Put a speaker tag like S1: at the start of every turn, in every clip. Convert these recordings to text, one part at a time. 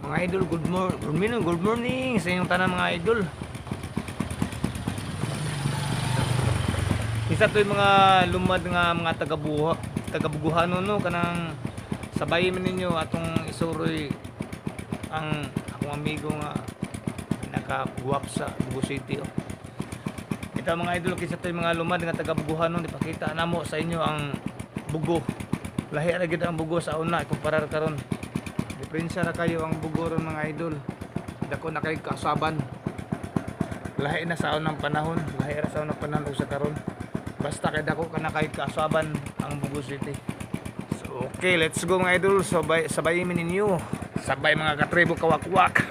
S1: Mga idol, good morning sa inyong tanan mga idol. Isa to yung mga lumad nga mga tagabuguhan no kanang sabay man ninyo atong isuroy ang akong amigo nga nakaguwap sa Bugo City oh. Ito mga idol, kisa to yung mga lumad nga tagabuguhan no, ipakita namo sa inyo ang bugo. Lahi ra gid ang bugo sa una ikumparar karon. Diferensya na kayo ang bugo ron mga idol. Dako na kay kaasaban. Lahi na sa unang panahon, lahi ra sa unang panahon ug sa karon. Basta kay dako ka na kay kaasaban ang Bugo City. So okay, let's go mga idol. Sabayin mi ninyo. Sabay mga katribo kawakwak.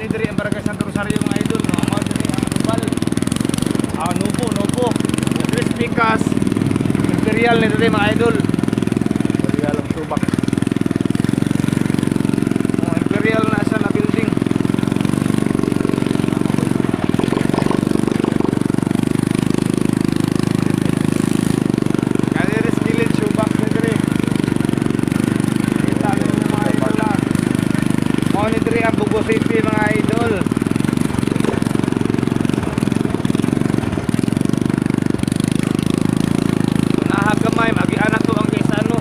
S1: Ni diri ang Barangay Santo Rosario mga idol, no? Mao diri ang Tubal. Nupo. Diri Pikas. Imperial ni diri mga idol. Imperial ang tubak. Imperial na sa na building. Kadiris village tubak ni diri. Kita ni mga idol. Mao ni diri ang Bugo City mga idol. Nahagamay magianak to ang kaysano.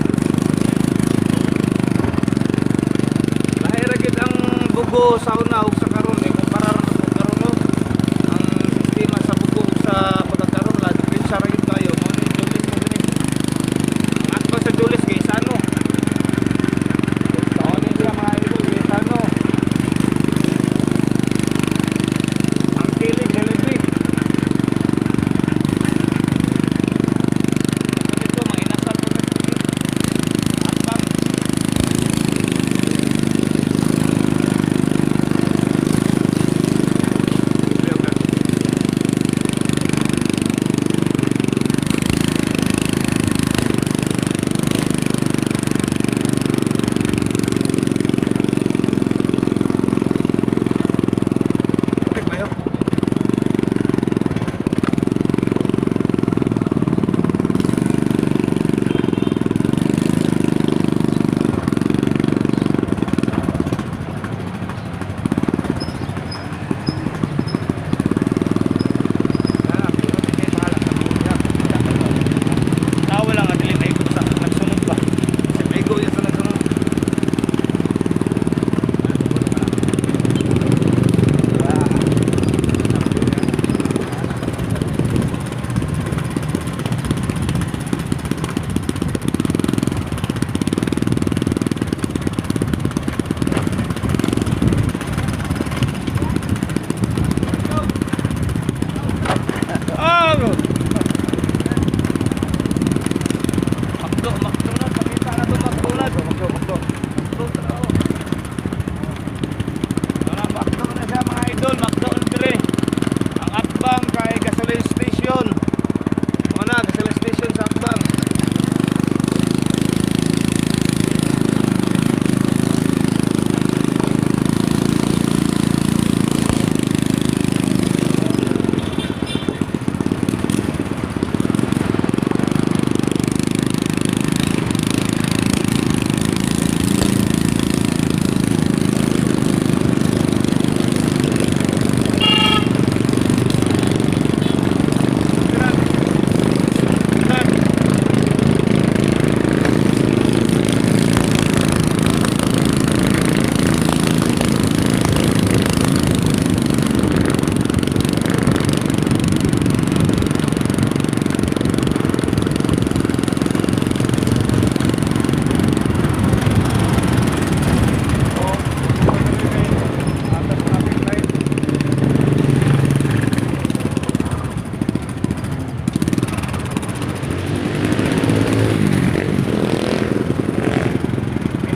S1: Lahi ra gid ang bugo sa una ug sa karon kumparar sa karon no. Ang sistema sa bugo ug sa pagkakaron la diferensya ra gid kayo. Mao ni Julis mo dinhi. Ang atma sa Julis kaysano. Mao ni siya mga idol kaysano.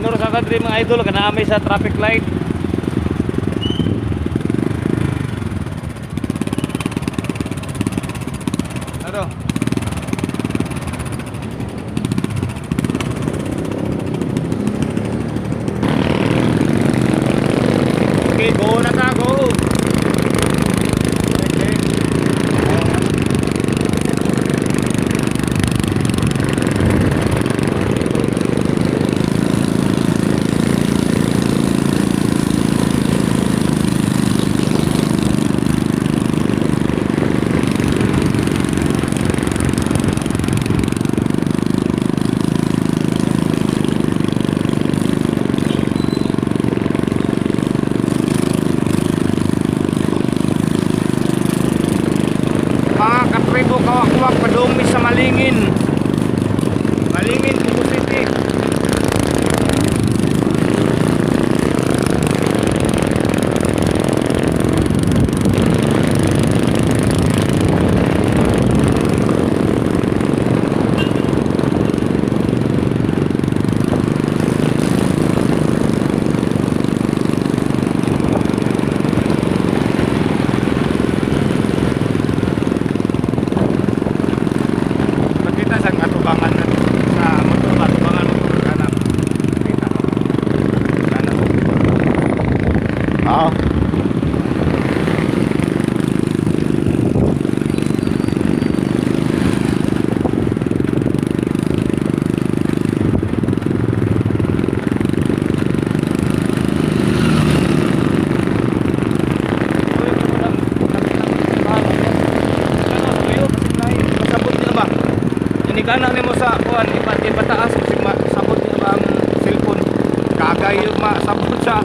S1: Minor sa kadri mga idol, kanaamay sa traffic light. Ano? Okay, go na ta, go. Okay. Mga katribo, kawakwak, padumi sa Malingin. Malingin, Cebu City. Kita sa katubangan sa motor, katubangan motor kanan. Kita ko. Kanan.
S2: Oo.
S1: Inikana nimo sa kuan ipataas kasi sabot niya ba ang cellphone. Kagay yung masabot sa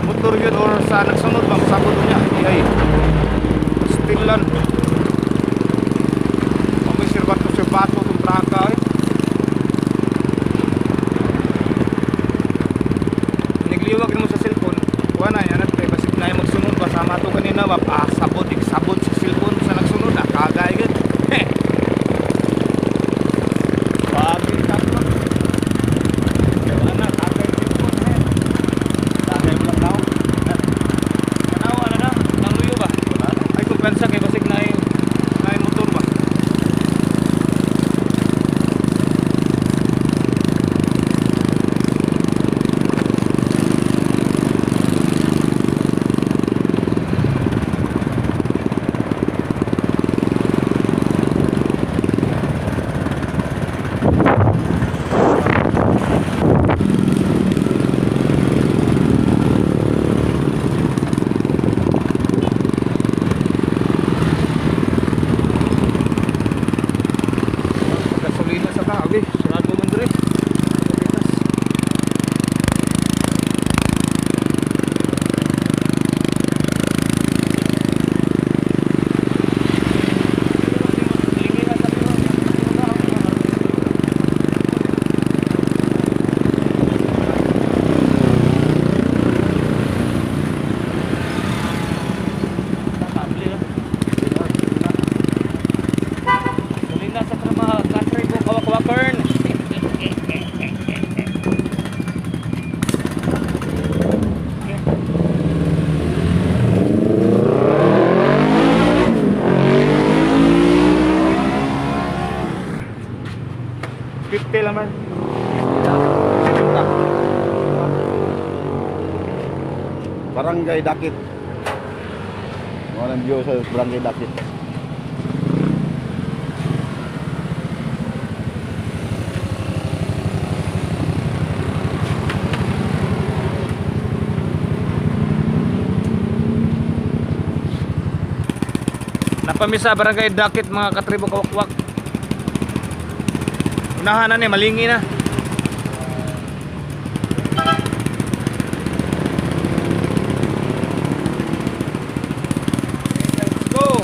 S1: motor yun or sa nagsunod ba masabot niya. Ay. Stilan. May sirbato tong traka eh. Nagliwag mo sa cellphone. Kuan na yan at basig na yung magsunod ba sama to kanina ba sabot sa cellphone sa nagsunod na kagay gid. Pensa kay basig na yung motor ba. Sarado man dire. Sa trabaho, country ko kawak-wakern. Laman.
S2: Barangay Dakit. Walang view sa Barangay Dakit.
S1: Napamisa Barangay Dakit mga katribo kawakwak. Unahan na ni malingi na. Let's go.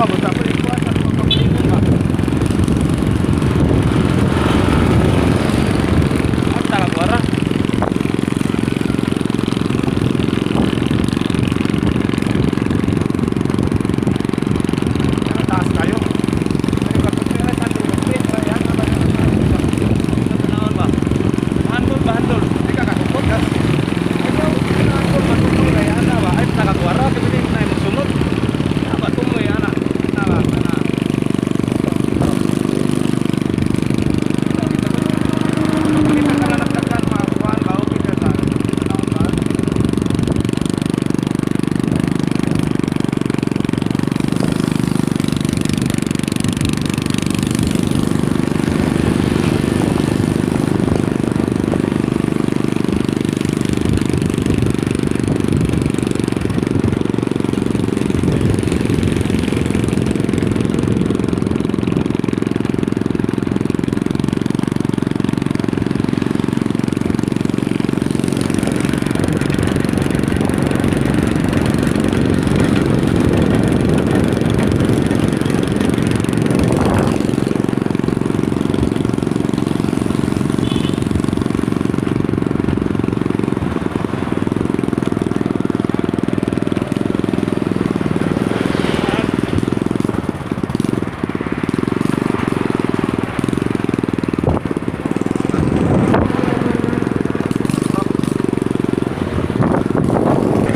S1: basta pa rin kuha sa mga paglingon ba. At Tagawara. Ano taas kayo? Ay, kapag may sa trupit, ayan, naman naon ba? Handol. Hindi ka kakupot, ha? Ikaw, handol, matuloy, ayan na ba? Ay, Tagawara, pipiling na yung sunod. Kaya ba, tumoy, ayan na. Kita ka na nagtagdan, mga kuhan ba? Okay ka sa naon ba?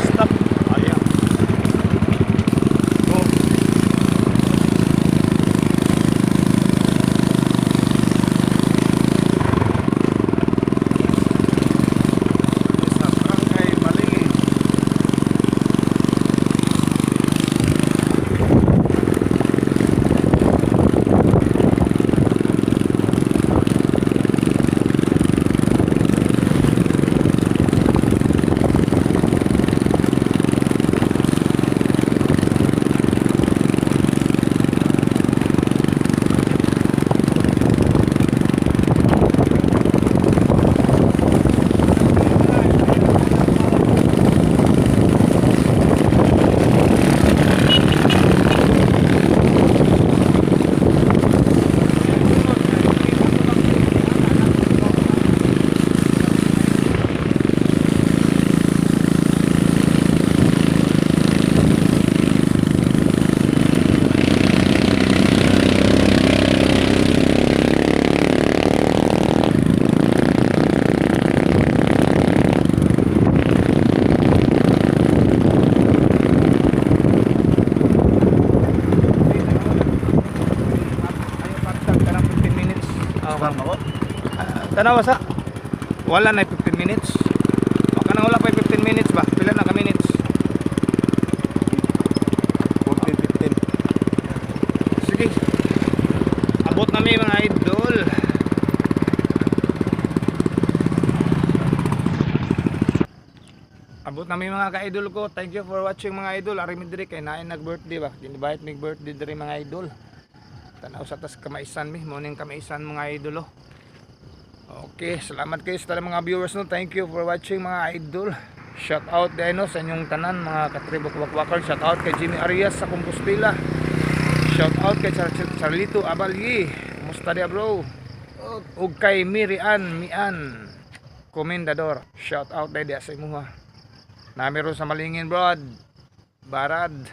S1: Stop. Ayan. Go. Sa Barangay Malingin. Tanawa sa wala na 15 minutes. Baka na wala pa 15 minutes ba? Pila na ka minutes?
S2: 14-15.
S1: Sige. Abot na mi mga idol. Abot na mi mga ka-idol ko. Thank you for watching mga idol. Ari mi diri kay naay nag-birthday ba? Dinibahit mig birthday diri mga idol. Tanaw sa tas kamaisan mi, morning kamaisan mga idol oh. Okay, salamat kayo sa mga viewers no. Thank you for watching mga idol. Shout out din no sa inyong tanan mga katribo Wakwakar. Shout out kay Jimmy Arias sa Compostela. Shout out kay Charlito Abalyi. Kumusta dia bro? Ug kay Mirian Mian Komendador. Shout out din dia sa imuha. Nami ro sa Malingin, Brad. Barad.